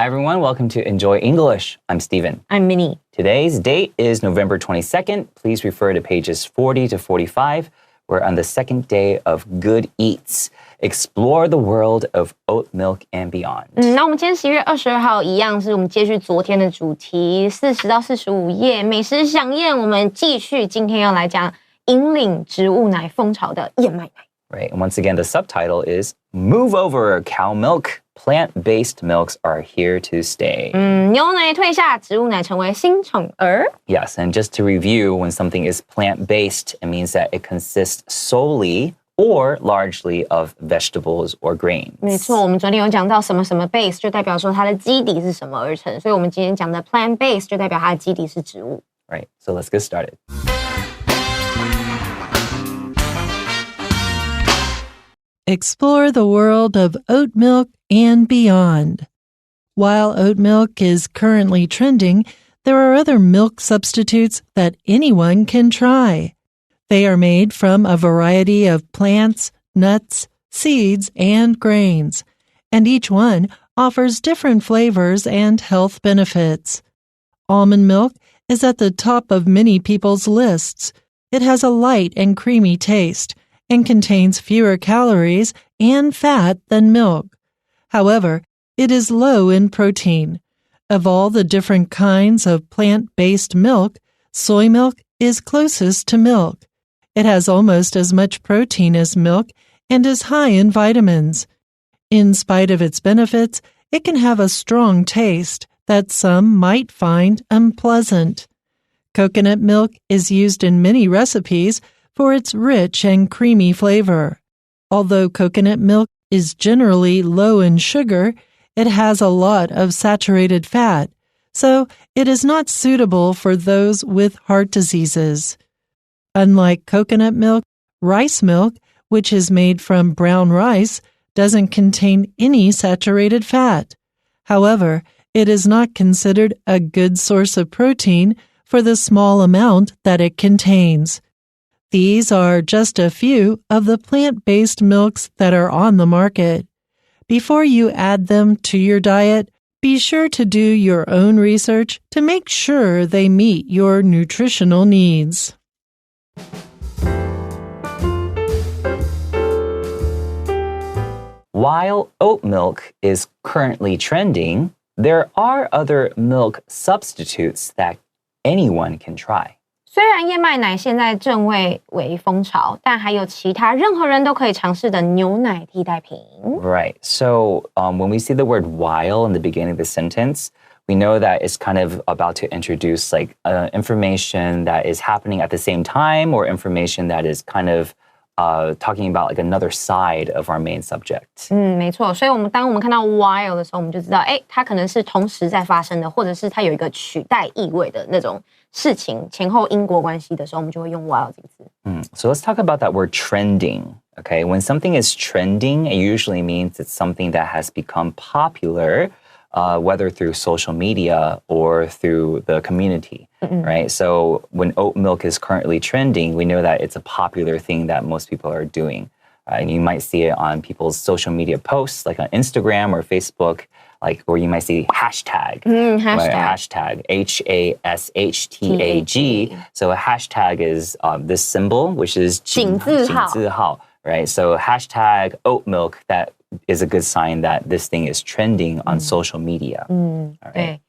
Hi, everyone. Welcome to Enjoy English. I'm Steven. I'm Minnie. Today's date is November 22nd. Please refer to pages 40 to 45. We're on the second day of Good Eats. Explore the world of oat milk and beyond. 那我们今天11月22号一样是我们接续昨天的主题，40到45页美食飨宴。我们继续今天要来讲引领植物奶风潮的燕麦奶。Right. And once again, the subtitle is Move Over Cow Milk. Plant-based milks are here to stay. 牛奶退下，植物奶成为新宠儿。Yes, and just to review, when something is plant-based, it means that it consists solely or largely of vegetables or grains. 没错，我们昨天有讲到什么什么 base， 就代表说它的基底是什么而成，所以我们今天讲的 plant-based 就代表它的基底是植物。Right, so let's get started. Explore the world of oat milk and beyond. While oat milk is currently trending, there are other milk substitutes that anyone can try. They are made from a variety of plants, nuts, seeds, and grains, and each one offers different flavors and health benefits. Almond milk is at the top of many people's lists. It has a light and creamy taste and contains fewer calories and fat than milk. However, it is low in protein. Of all the different kinds of plant-based milk, soy milk is closest to milk. It has almost as much protein as milk and is high in vitamins. In spite of its benefits, it can have a strong taste that some might find unpleasant. Coconut milk is used in many recipes for its rich and creamy flavor. Although coconut milk is generally low in sugar, it has a lot of saturated fat, so it is not suitable for those with heart diseases. Unlike coconut milk, rice milk, which is made from brown rice, doesn't contain any saturated fat. However, it is not considered a good source of protein for the small amount that it contains. These are just a few of the plant-based milks that are on the market. Before you add them to your diet, be sure to do your own research to make sure they meet your nutritional needs. While oat milk is currently trending, there are other milk substitutes that anyone can try. 虽然燕麦奶现在正为风潮，但还有其他任何人都可以尝试的牛奶替代品。Right. So when we see the word while in the beginning of the sentence, we know that it's kind of about to introduce like information that is happening at the same time or information that is kind of talking about like another side of our main subject. 没错，所以当我们看到 while 的时候，我们就知道，它可能是同时在发生的，或者是它有一个取代意味的那种事情，前后因果关系的时候，我们就会用 while 这个字。So let's talk about that word trending. Okay, when something is trending, it usually means it's something that has become popular, whether through social media or through the community, right? So when oat milk is currently trending, we know that it's a popular thing that most people are doing. And you might see it on people's social media posts, like on Instagram or Facebook, or you might see hashtag. Hashtag. Right? Hashtag, hashtag. So a hashtag is this symbol, which is 井字号. Right? So hashtag oat milk, that is a good sign that this thing is trending on social media. All right.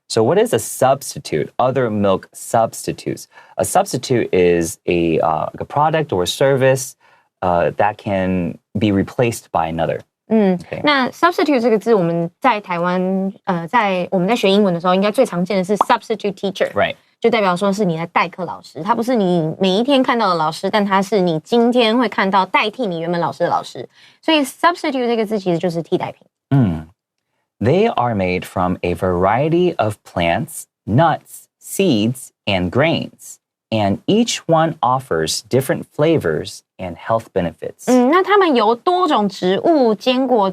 So what is a substitute? Other milk substitutes. A substitute is a product or a service that can be replaced by another. Okay. 那 substitute 这个字，我们在台湾，我们在学英文的时候，应该最常见的是 substitute teacher， Right. 就代表说是你的代课老师，他不是你每一天看到的老师，但他是你今天会看到代替你原本老师的老师，所以 substitute 这个字其实就是替代品。They are made from a variety of plants, nuts, seeds, and grains. And each one offers different flavors and health benefits. 那它们由多种植物、坚果、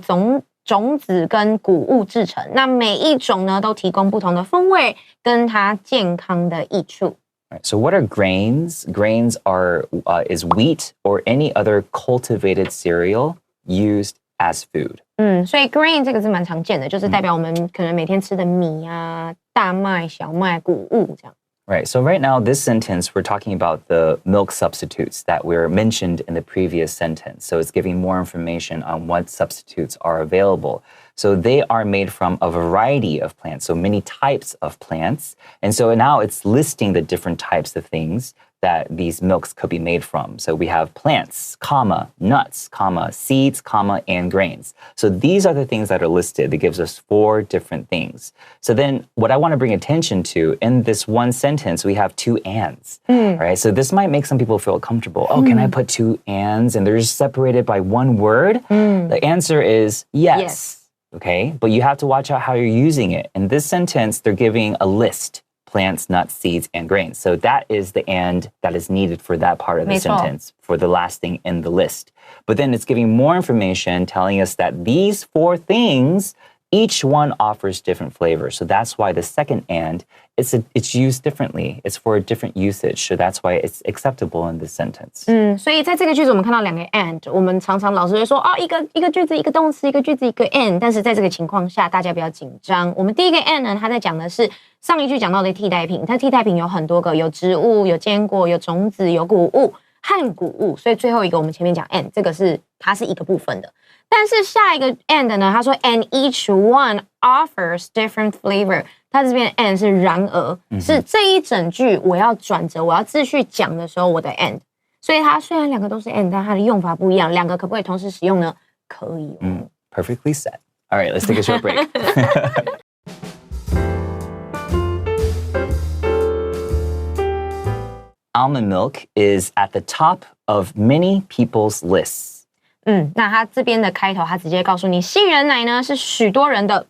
种子跟谷物制成，那每一种呢都提供不同的风味跟它健康的益处。Right, so what are grains? Grains is wheat or any other cultivated cereal used as food. 所以 grain 这个字蛮常见的，就是代表我们可能每天吃的米啊、大麦、小麦、谷物这样。Right. So right now, this sentence, we're talking about the milk substitutes that were mentioned in the previous sentence. So it's giving more information on what substitutes are available. So they are made from a variety of plants, so many types of plants. And so now it's listing the different types of things that these milks could be made from. So we have plants, comma, nuts, comma, seeds, comma, and grains. So these are the things that are listed. That gives us 4 different things. So then what I want to bring attention to, in this one sentence, we have 2 ands, right? So this might make some people feel comfortable. Oh, can I put 2 ands and they're just separated by 1 word? The answer is yes. Okay, but you have to watch out how you're using it. In this sentence, they're giving a list. Plants, nuts, seeds, and grains. So that is the and that is needed for that part of the sentence, for the last thing in the list. But then it's giving more information telling us that these 4 things, each one offers different flavors. So that's why the second and, it's used differently. It's for a different usage. So that's why it's acceptable in this sentence. 所以在这个句子我们看到2个 and， 我们常常老师会说一个句子一个动词，一个句子一个 and， 但是在这个情况下大家不要紧张。我们第一个 and 呢，它在讲的是上一句讲到的替代品，它替代品有很多个，有植物、有坚果、有种子、有谷物和谷物，所以最后一个我们前面讲 and， 这个它是一个部分的。但是下一个 and 呢，他说 and each one offers different flavor。它这边 and 是然而，是这一整句我要转折，我要继续讲的时候我的 and。所以它虽然2个都是 and， 但它的用法不一样。2个可不可以同时使用呢？可以哦。Perfectly said. All right, let's take a short break. Almond milk is at the top of many people's lists. 那它这边的开头，它直接告诉你，杏仁奶呢是许多人的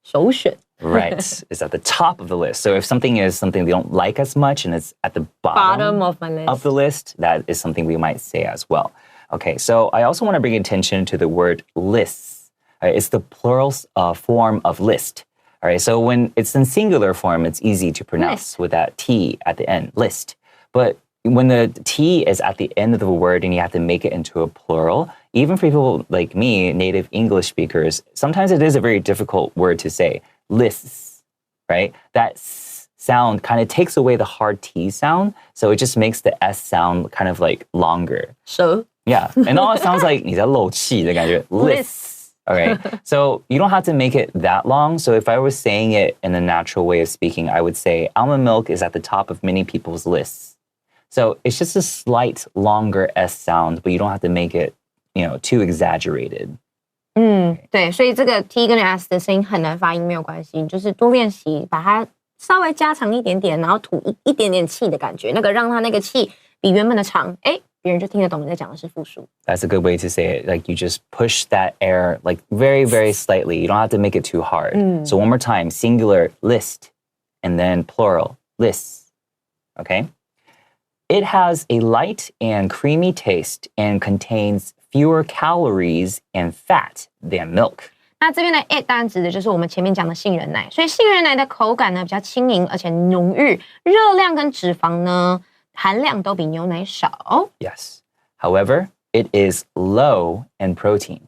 首选。Right, it's at the top of the list. So if something is something they don't like as much and it's at the bottom of my list. Of the list, that is something we might say as well. Okay, so I also want to bring attention to the word lists. Right, it's the plural form of list. All right, so when it's in singular form, it's easy to pronounce with that T at the end, list. But when the T is at the end of the word and you have to make it into a plural, even for people like me, native English speakers, sometimes it is a very difficult word to say. Lists, right? That sound kind of takes away the hard T sound, so it just makes the S sound kind of like longer. So? Yeah, and all it sounds like 你在漏气的感觉. Lists. All right, so you don't have to make it that long. So if I was saying it in a natural way of speaking, I would say almond milk is at the top of many people's lists. So it's just a slight longer S sound, but you don't have to make it, too exaggerated. 对，所以这个 T 跟 S 的声音很难发音，没有关系，你就是多练习，把它稍微加长一点点，然后吐一点点气的感觉，让它那个气比原本的长，别人就听得懂你在讲的是复数。That's a good way to say it. Like you just push that air like very, very slightly. You don't have to make it too hard. So one more time, singular list, and then plural lists. Okay? It has a light and creamy taste and contains fewer calories and fat than milk. 那这边的 it 当然指的就是我们前面讲的杏仁奶，所以杏仁奶的口感呢比较轻盈，而且浓郁，热量跟脂肪呢含量都比牛奶少。Yes. However, it is low in protein.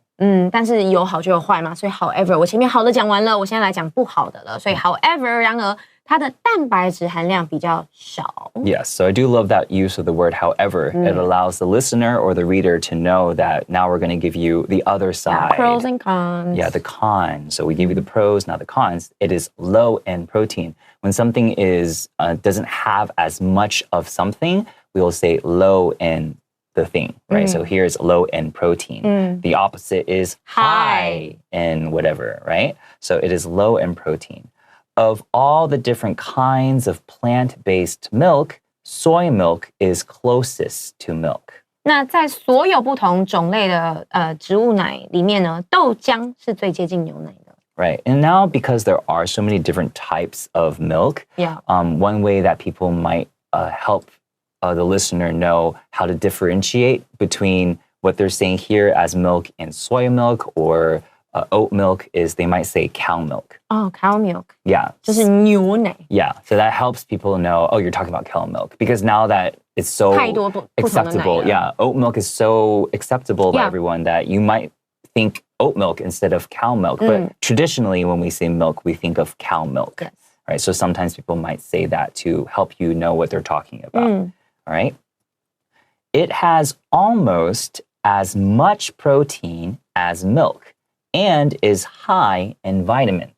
但是有好就有坏嘛，所以 however 我前面好的讲完了，我现在来讲不好的了，所以 however 然而它的蛋白质含量比较少。Yes, so I do love that use of the word however. It allows the listener or the reader to know that now we're going to give you the other side. Yeah, pros and cons. Yeah, the cons. So we give you the pros, now the cons. It is low in protein. When something is doesn't have as much of something, we will say low in the thing, right? So here's low in protein. The opposite is high in whatever, right? So it is low in protein. Of all the different kinds of plant-based milk, soy milk is closest to milk. 那在所有不同种类的植物奶里面呢，豆浆是最接近牛奶的。Right. And now because there are so many different types of milk, one way that people might help the listener know how to differentiate between what they're saying here as milk and soy milk or oat milk is they might say cow milk. Oh, cow milk. Yeah. 就是牛奶。Yeah. So that helps people know, oh, you're talking about cow milk. Because now that it's so acceptable. Yeah. Oat milk is so acceptable by everyone that you might think oat milk instead of cow milk. But traditionally, when we say milk, we think of cow milk. Yes. Right? So sometimes people might say that to help you know what they're talking about. All right? It has almost as much protein as milk and is high in vitamins.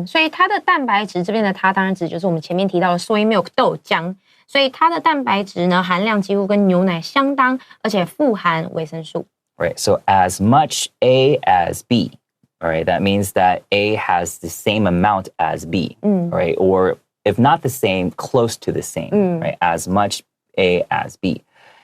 所以它的蛋白质这边的它当然指就是我们前面提到的 soy milk 豆浆，所以它的蛋白质呢含量几乎跟牛奶相当，而且富含维生素。Right, so as much A as B. All right, that means that A has the same amount as B, right? Or if not the same, close to the same, right? As much A as B.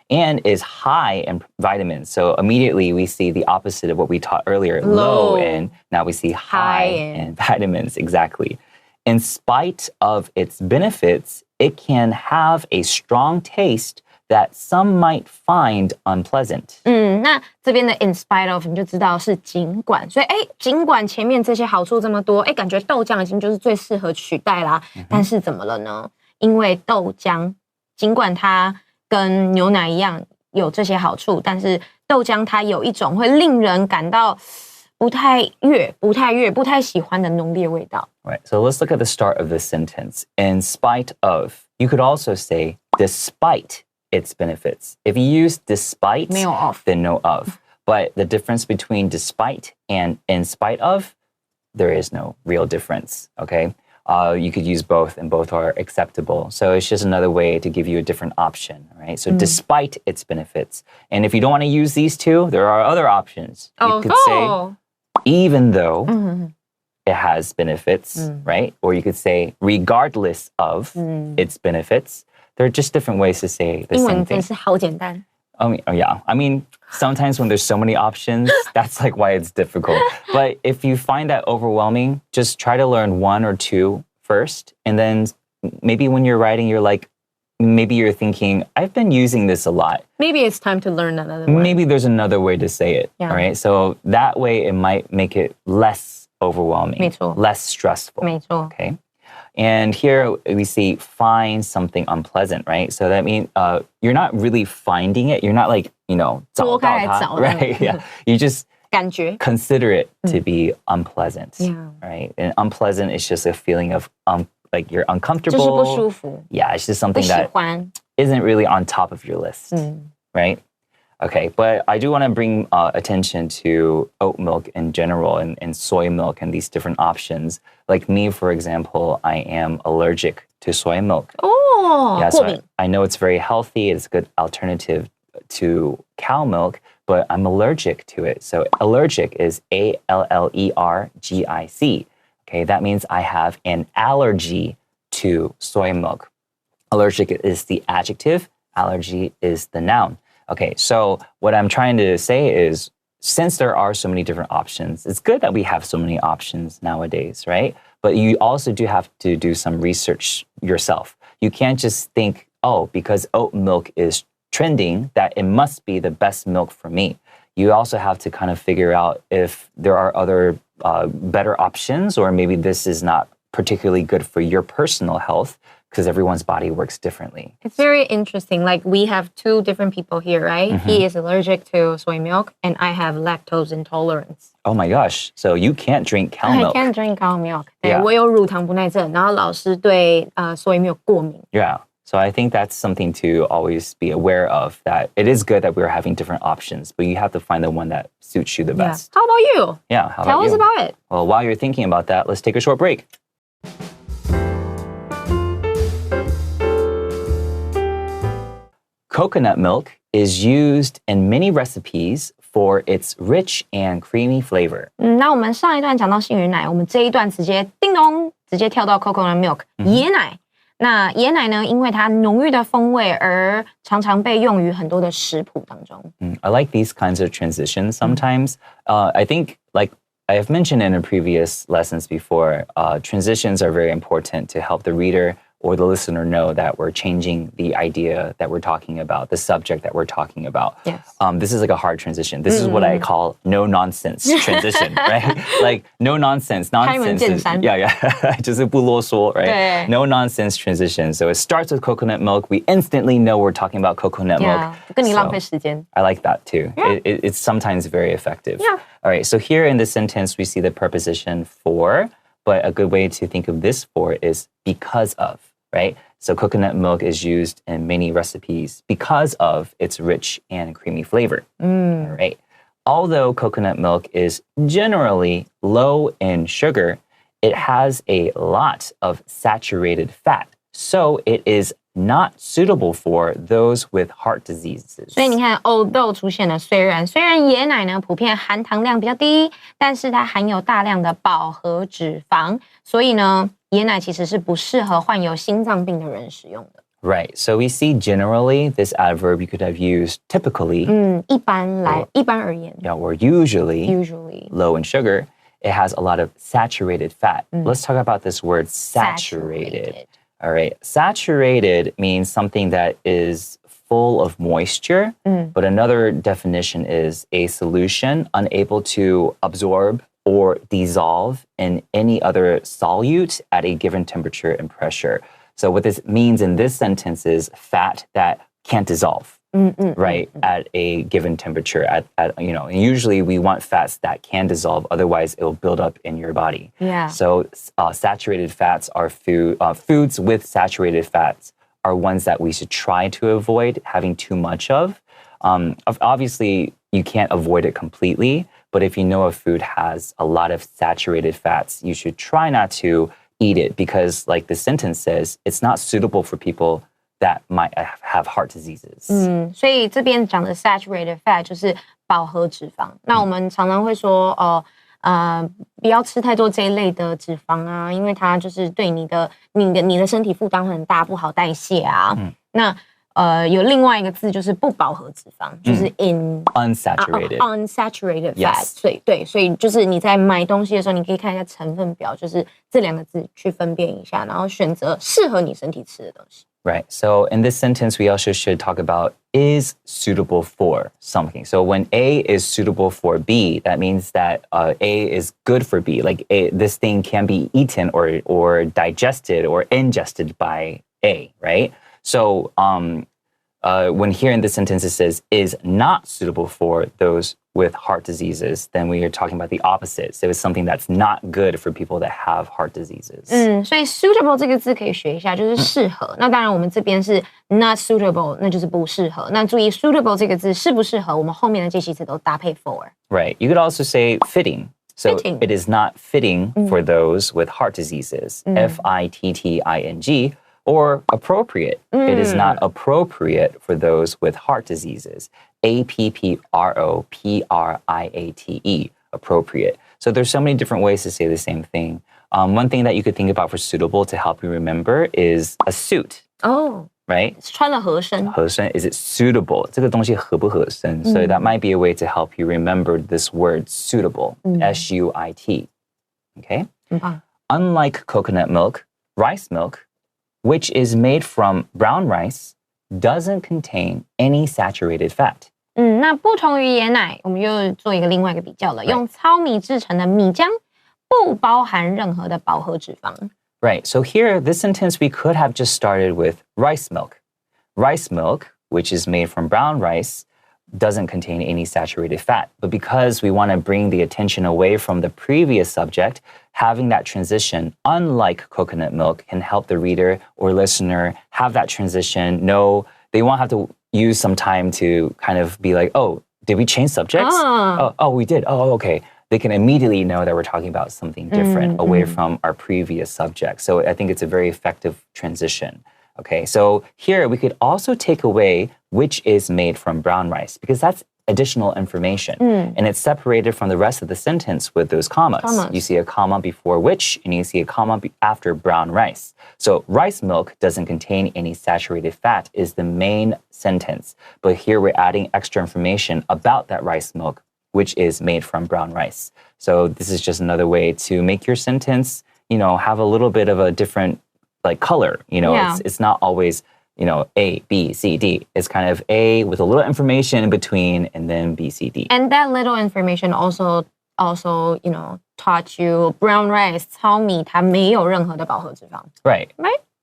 And is high in vitamins. So immediately we see the opposite of what we taught earlier, low in. Now we see high in vitamins, exactly. In spite of its benefits, it can have a strong taste that some might find unpleasant. 那这边的 in spite of 你就知道是尽管，所以尽管前面这些好处这么多，感觉豆浆已经就是最适合取代啦。但是怎么了呢？因为豆浆尽管它跟牛奶一样有这些好处，但是豆浆它有一种会令人感到不太喜欢的浓烈味道。Right, so let's look at the start of this sentence. In spite of, you could also say despite its benefits. If you use despite, 没有 of. then no of. But the difference between despite and in spite of, there is no real difference, okay? You could use both, and both are acceptable. So it's just another way to give you a different option, right? So despite its benefits. And if you don't want to use these two, there are other options. You could say, even though it has benefits, right? Or you could say, regardless of its benefits. There are just different ways to say the 英 same 文 thing. 真是好简单。Yeah. I mean, sometimes when there's so many options, that's like why it's difficult. But if you find that overwhelming, just try to learn one or two first. And then maybe when you're writing, you're like, maybe you're thinking, I've been using this a lot. Maybe it's time to learn another one. Maybe there's another way to say it. Yeah. All right. So that way it might make it less overwhelming, 没错。 less stressful. 没错。 Okay. And here we see find something unpleasant, right? So that means you're not really finding it. You're not like, 拨开来找， right? Yeah. You just 感觉 consider it to be unpleasant, Yeah. right? And unpleasant is just a feeling of like you're 就是 uncomfortable. 不舒服， Yeah, it's just 不 something 喜 that 欢。 isn't really on top of your list, right? Okay, but I do want to bring attention to oat milk in general and soy milk and these different options. Like me, for example, I am allergic to soy milk. 哦， So 过敏。 I know it's very healthy. It's a good alternative to cow milk, but I'm allergic to it. So allergic is allergic. Okay, that means I have an allergy to soy milk. Allergic is the adjective. Allergy is the noun. Okay, so what I'm trying to say is, since there are so many different options, it's good that we have so many options nowadays, right? But you also do have to do some research yourself. You can't just think, because oat milk is trending, that it must be the best milk for me. You also have to kind of figure out if there are other better options, or maybe this is not particularly good for your personal health, because everyone's body works differently. It's very interesting. Like we have two different people here, right? He is allergic to soy milk, and I have lactose intolerance. Oh my gosh. So you can't drink cow I milk. can't drink cow milk. 对， Yeah. 我有乳糖不耐症，然后老师对soy milk 过敏。 Yeah. So I think that's something to always be aware of, that it is good that we're having different options, but you have to find the one that suits you the Yeah. best. How about you? Yeah. How Tell about us you? about it. Well, while you're thinking about that, let's take a short break. Coconut milk is used in many recipes for its rich and creamy flavor. 那我们上一段讲到杏仁奶，我们这一段直接叮咚，直接跳到 coconut milk 椰奶。那椰奶呢，因为它浓郁的风味而常常被用于很多的食谱当中。I like these kinds of transitions sometimes. I think, like I have mentioned in previous lessons before, transitions are very important to help the reader or the listener know that we're changing the idea that we're talking about, the subject that we're talking about. Yes. This is like a hard transition. This is what I call no nonsense transition, right? Like no nonsense. Nonsense is, yeah. 就是不啰嗦, right? No nonsense transition. So it starts with coconut milk. We instantly know we're talking about coconut milk. 跟你浪费时间. I like that too. Yeah. It's sometimes very effective. Yeah. All right. So here in this sentence, we see the preposition for, but a good way to think of this for is because of. Right? So coconut milk is used in many recipes because of its rich and creamy flavor. All right. Although coconut milk is generally low in sugar, it has a lot of saturated fat. So it is not suitable for those with heart diseases. 所以你看 although 出现了虽然椰奶呢普遍含糖量比较低，但是它含有大量的饱和脂肪，所以呢椰奶其实是不适合患有心脏病的人使用的。Right. So we see generally this adverb you could have used typically. 一般而言。Yeah, or usually low in sugar. It has a lot of saturated fat. Let's talk about this word saturated. All right. Saturated means something that is full of moisture, but another definition is a solution unable to absorb or dissolve in any other solute at a given temperature and pressure. So what this means in this sentence is fat that can't dissolve, right, at a given temperature. And usually we want fats that can dissolve, otherwise it'll build up in your body. Yeah. So saturated fats are foods with saturated fats are ones that we should try to avoid having too much of. Obviously, you can't avoid it completely, but if you know a food has a lot of saturated fats, you should try not to eat it because, like the sentence says, it's not suitable for people that might have heart diseases. 所以这边讲的 saturated fat 就是饱和脂肪。那我们常常会说不要吃太多这一类的脂肪啊，因为它就是对你的身体负担很大，不好代谢啊。那有另外一个字就是不饱和脂肪，就是 unsaturated fat。所以就是你在买东西的时候，你可以看一下成分表，就是这两个字去分辨一下，然后选择适合你身体吃的东西。Right. So in this sentence, we also should talk about is suitable for something. So when A is suitable for B, that means that A is good for B. Like this thing can be eaten or digested or ingested by A, right? So when here in this sentence it says is not suitable for those with heart diseases, then we are talking about the opposite. So it's something that's not good for people that have heart diseases. 所以 suitable 这个字可以学一下，就是适合。那当然我们这边是 not suitable， 那就是不适合。那注意 suitable 这个字适不适合，我们后面的介系词都搭配 for。 Right. You could also say fitting. So it is not fitting for those with heart diseases. Fitting. Or appropriate. It is not appropriate for those with heart diseases. Appropriate. Appropriate. So there's so many different ways to say the same thing. One thing that you could think about for suitable to help you remember is a suit. Oh. Right? 穿了合身。合身 is it suitable? 这个东西合不合身? So that might be a way to help you remember this word suitable. S-U-I-T. Okay? 很棒。 Unlike coconut milk, rice milk, which is made from brown rice, doesn't contain any saturated fat. 那不同于椰奶，我们又做另外一个比较了。用糙米制成的米浆不包含任何的饱和脂肪。Right. So here, this sentence, we could have just started with rice milk. Rice milk, which is made from brown rice, doesn't contain any saturated fat. But because we want to bring the attention away from the previous subject, having that transition, unlike coconut milk, can help the reader or listener have that transition. No, they won't have to use some time to kind of be like, oh, did we change subjects? Oh, we did. Oh, okay. They can immediately know that we're talking about something different away from our previous subject. So I think it's a very effective transition. Okay, so here we could also take away which is made from brown rice because that's additional information. And it's separated from the rest of the sentence with those commas. You see a comma before which, and you see a comma after brown rice. So rice milk doesn't contain any saturated fat is the main sentence. But here we're adding extra information about that rice milk, which is made from brown rice. So this is just another way to make your sentence, have a little bit of a different like color. It's not always A, B, C, D. It's kind of A with a little information in between, and then B, C, D. And that little information also taught you brown rice 糙米它没有任何的饱和脂肪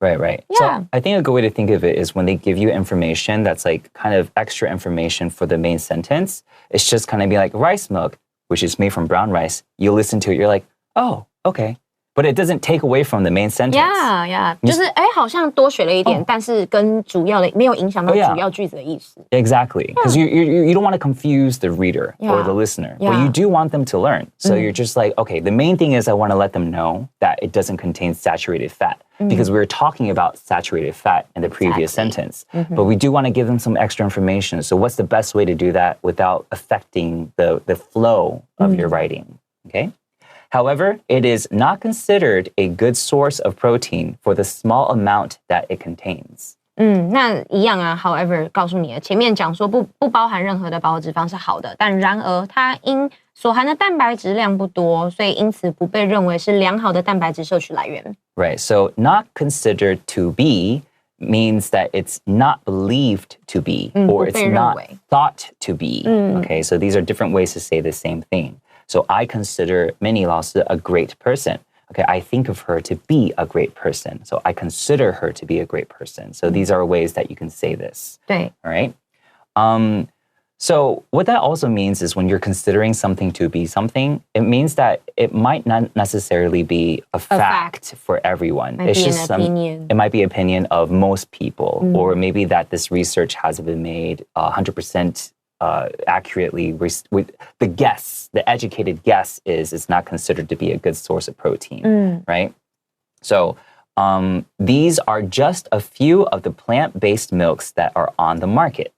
Right. Yeah. So I think a good way to think of it is when they give you information that's like kind of extra information for the main sentence, it's just kind of be like rice milk, which is made from brown rice. You listen to it, you're like, oh, okay. But it doesn't take away from the main sentence. Yeah. 就是好像多学了一点，但是跟主要的没有影响到主要句子的意思。Exactly. Because you don't want to confuse the reader or the listener, but you do want them to learn. So you're just like, okay, the main thing is I want to let them know that it doesn't contain saturated fat because we were talking about saturated fat in the previous sentence. But we do want to give them some extra information. So what's the best way to do that without affecting the flow of your writing? Okay? However, it is not considered a good source of protein for the small amount that it contains. 那一样啊 however 告诉你了，前面讲说不包含任何的饱和脂肪是好的，但然而它因所含的蛋白质量不多，所以因此不被认为是良好的蛋白质摄取来源。Right, so not considered to be means that it's not believed to be or it's not thought to be. Okay, so these are different ways to say the same thing. So I consider Minnie 老师 a great person. Okay, I think of her to be a great person. So I consider her to be a great person. So these are ways that you can say this. 对 All right? So what that also means is when you're considering something to be something, it means that it might not necessarily be a fact for everyone. Might it's be just an opinion. It might be opinion of most people, or maybe that this research hasn't been made 100% accurately with the guess, the educated guess is it's not considered to be a good source of protein, right? So these are just a few of the plant-based milks that are on the market.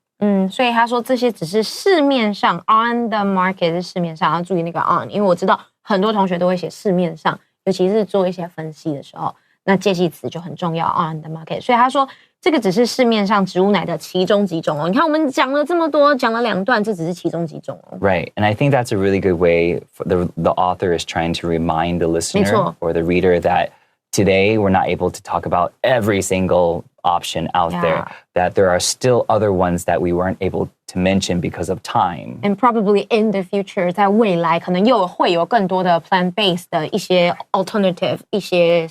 所以他说这些只是市面上 on the market 是市面上，要注意那个 on， 因为我知道很多同学都会写市面上，尤其是做一些分析的时候，那介系词就很重要 on the market。所以他说这个只是市面上植物奶的其中几种哦。你看我们讲了这么多，讲了2段，这只是其中几种哦。Right, and I think that's a really good way for the author is trying to remind the listener or the reader that today we're not able to talk about every single option out there, that there are still other ones that we weren't able to mention because of time. And probably in the future, 在未来可能会有更多的 plant-based 的一些 alternative 一些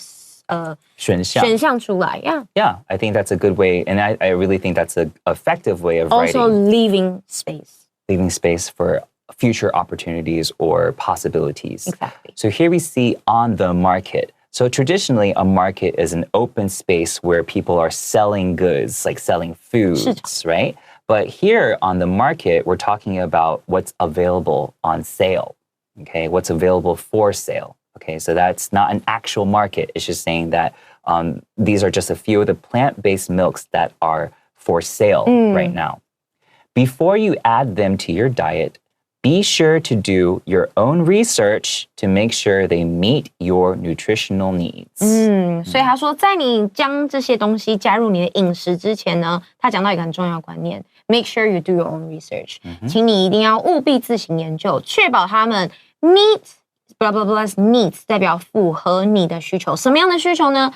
选项出来 Yeah, I think that's a good way, and I really think that's an effective way of writing. Also leaving space For future opportunities or possibilities. Exactly. So here we see on the market. So traditionally, a market is an open space where people are selling goods, like selling foods, right? But here on the market, we're talking about what's available on sale, okay? What's available for sale, okay? So that's not an actual market. It's just saying that these are just a few of the plant-based milks that are for sale right now. Before you add them to your diet, be sure to do your own research to make sure they meet your nutritional needs. 所以他说，在你将这些东西加入你的饮食之前呢，他讲到一个很重要的观念 ：make sure you do your own research。请你一定要务必自行研究，确保他们 meet blah blah blah needs 代表符合你的需求。什么样的需求呢？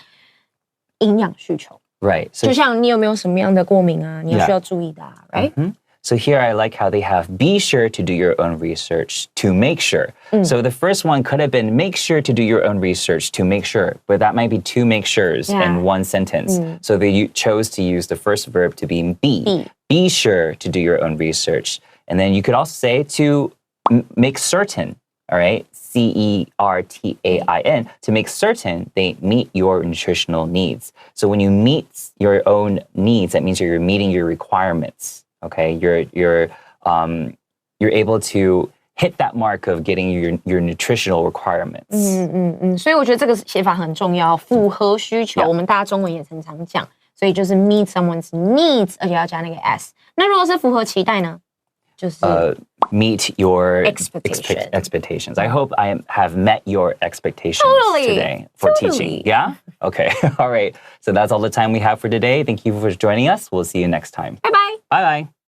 营养需求。Right. So 就像你有没有什么样的过敏啊？你要需要注意的啊 ，right？So here I like how they have be sure to do your own research to make sure. So the first one could have been make sure to do your own research to make sure, but that might be two make sures in one sentence. So they chose to use the first verb to be be. Be sure to do your own research. And then you could also say to make certain, all right? CERTAIN, to make certain they meet your nutritional needs. So when you meet your own needs, that means you're meeting your requirements. Okay, you're able to hit that mark of getting your nutritional requirements. 所以我觉得这个写法很重要，符合需求。我们大家中文也常常讲，所以就是 meet someone's needs， 而且要加那个 s。那如果是符合期待呢？就是 meet your expectations. I hope I have met your expectations today for teaching. Yeah? Okay. All right. So that's all the time we have for today. Thank you for joining us. We'll see you next time. Bye bye. Bye bye.